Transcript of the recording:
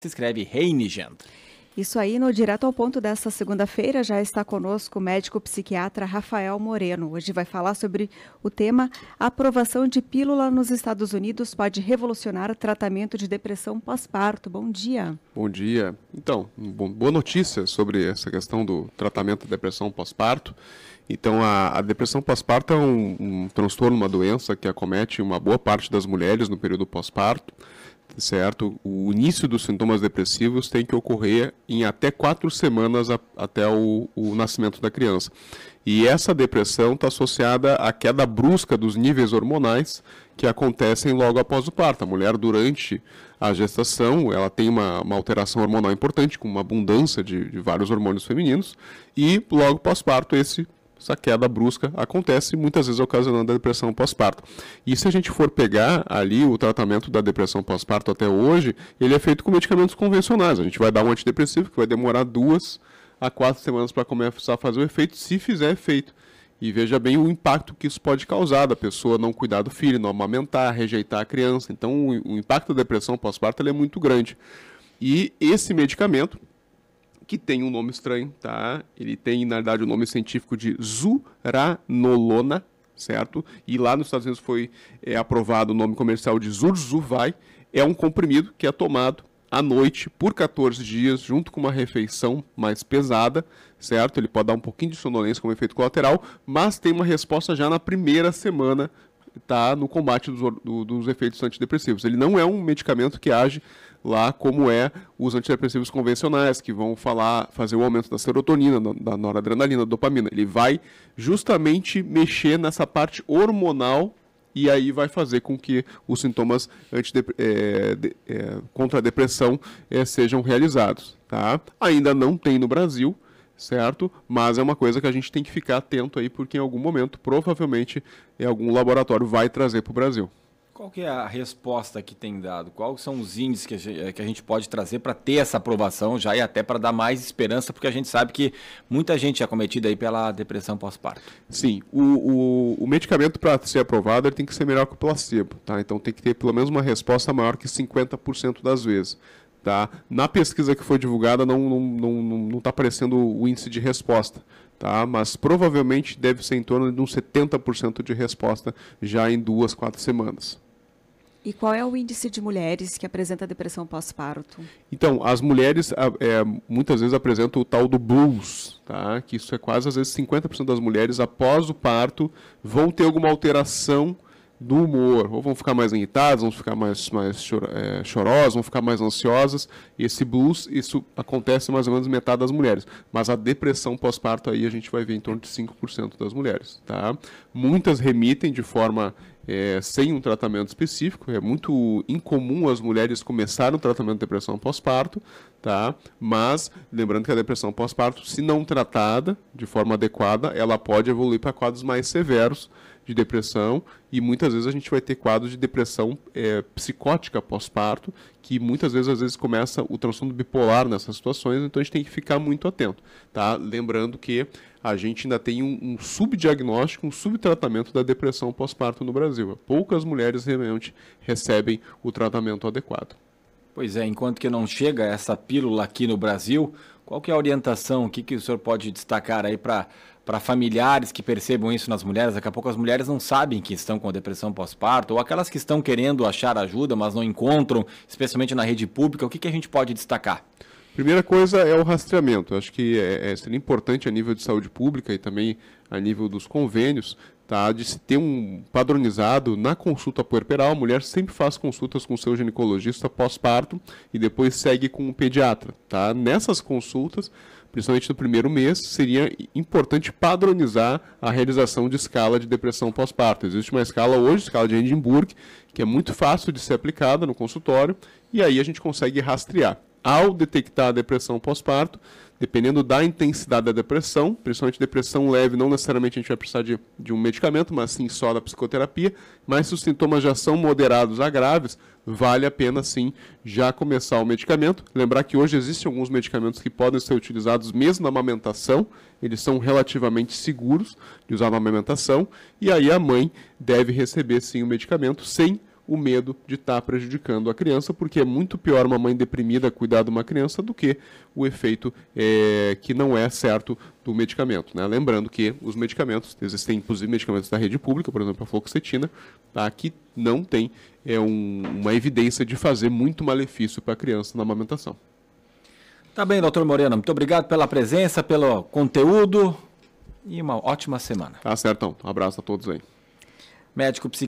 Se escreve Reinigent. Isso aí, no Direto ao Ponto desta segunda-feira, já está conosco o médico psiquiatra Rafael Moreno. Hoje vai falar sobre o tema: a aprovação de pílula nos Estados Unidos pode revolucionar o tratamento de depressão pós-parto. Bom dia. Bom dia. Então, boa notícia sobre essa questão do tratamento da depressão pós-parto. Então, a depressão pós-parto é um transtorno, uma doença que acomete uma boa parte das mulheres no período pós-parto. Certo? O início dos sintomas depressivos tem que ocorrer em até 4 semanas até o nascimento da criança. E essa depressão está associada à queda brusca dos níveis hormonais que acontecem logo após o parto. A mulher, durante a gestação, ela tem uma alteração hormonal importante, com uma abundância de vários hormônios femininos, e logo pós-parto essa queda brusca acontece, muitas vezes ocasionando a depressão pós-parto. E se a gente for pegar ali o tratamento da depressão pós-parto até hoje, ele é feito com medicamentos convencionais. A gente vai dar um antidepressivo que vai demorar 2 a 4 semanas para começar a fazer o efeito, se fizer efeito. E veja bem o impacto que isso pode causar, da pessoa não cuidar do filho, não amamentar, rejeitar a criança. Então o impacto da depressão pós-parto é muito grande. E esse medicamento, que tem um nome estranho, tá? Ele tem, na verdade, o nome científico de zuranolona, certo? E lá nos Estados Unidos foi aprovado o nome comercial de Zurzuvae. É um comprimido que é tomado à noite por 14 dias, junto com uma refeição mais pesada, certo? Ele pode dar um pouquinho de sonolência como efeito colateral, mas tem uma resposta já na primeira semana, tá? No combate dos efeitos antidepressivos. Ele não é um medicamento que age lá como os antidepressivos convencionais, que vão fazer o aumento da serotonina, da noradrenalina, da dopamina. Ele vai justamente mexer nessa parte hormonal e aí vai fazer com que os sintomas contra a depressão sejam realizados. Tá? Ainda não tem no Brasil, certo? Mas é uma coisa que a gente tem que ficar atento aí, porque em algum momento, provavelmente, algum laboratório vai trazer para o Brasil. Qual que é a resposta que tem dado? Quais são os índices que a gente pode trazer para ter essa aprovação já e até para dar mais esperança, porque a gente sabe que muita gente é acometida aí pela depressão pós-parto. Sim, o medicamento para ser aprovado ele tem que ser melhor que o placebo, tá? Então tem que ter pelo menos uma resposta maior que 50% das vezes. Tá? Na pesquisa que foi divulgada não está aparecendo o índice de resposta, tá? Mas provavelmente deve ser em torno de uns 70% de resposta já em 2, 4 semanas. E qual é o índice de mulheres que apresenta depressão pós-parto? Então, as mulheres muitas vezes apresentam o tal do blues, tá? Que isso é quase, às vezes, 50% das mulheres após o parto vão ter alguma alteração do humor, ou vão ficar mais irritadas, vão ficar mais chorosas, vão ficar mais ansiosas. Esse blues, isso acontece mais ou menos metade das mulheres. Mas a depressão pós-parto aí a gente vai ver em torno de 5% das mulheres. Tá? Muitas remitem de forma sem um tratamento específico. É muito incomum as mulheres começarem o tratamento de depressão pós-parto, tá? Mas lembrando que a depressão pós-parto, se não tratada de forma adequada, ela pode evoluir para quadros mais severos de depressão, e muitas vezes a gente vai ter quadros de depressão psicótica pós-parto, que muitas vezes, às vezes, começa o transtorno bipolar nessas situações, então a gente tem que ficar muito atento, tá? Lembrando que a gente ainda tem um subdiagnóstico, um subtratamento da depressão pós-parto no Brasil. Poucas mulheres realmente recebem o tratamento adequado. Pois é, enquanto que não chega essa pílula aqui no Brasil, qual que é a orientação, o que o senhor pode destacar aí para familiares que percebam isso nas mulheres? Daqui a pouco as mulheres não sabem que estão com depressão pós-parto, ou aquelas que estão querendo achar ajuda, mas não encontram, especialmente na rede pública. O que a gente pode destacar? Primeira coisa é o rastreamento. Acho que seria importante a nível de saúde pública e também a nível dos convênios, tá, de se ter um padronizado na consulta puerperal. A mulher sempre faz consultas com o seu ginecologista pós-parto e depois segue com o pediatra. Tá? Nessas consultas, principalmente no primeiro mês, seria importante padronizar a realização de escala de depressão pós-parto. Existe uma escala hoje, escala de Edinburgh, que é muito fácil de ser aplicada no consultório, e aí a gente consegue rastrear. Ao detectar a depressão pós-parto, dependendo da intensidade da depressão, principalmente depressão leve, não necessariamente a gente vai precisar de um medicamento, mas sim só da psicoterapia, mas se os sintomas já são moderados a graves, vale a pena sim já começar o medicamento. Lembrar que hoje existem alguns medicamentos que podem ser utilizados mesmo na amamentação, eles são relativamente seguros de usar na amamentação, e aí a mãe deve receber sim o medicamento sem o medo de estar prejudicando a criança, porque é muito pior uma mãe deprimida cuidar de uma criança do que o efeito que não é certo do medicamento, né? Lembrando que os medicamentos, existem inclusive medicamentos da rede pública, por exemplo a fluoxetina, tá, que não tem uma evidência de fazer muito malefício para a criança na amamentação. Tá bem, doutor Moreno, muito obrigado pela presença, pelo conteúdo e uma ótima semana. Tá certo, então. Um abraço a todos aí. Médico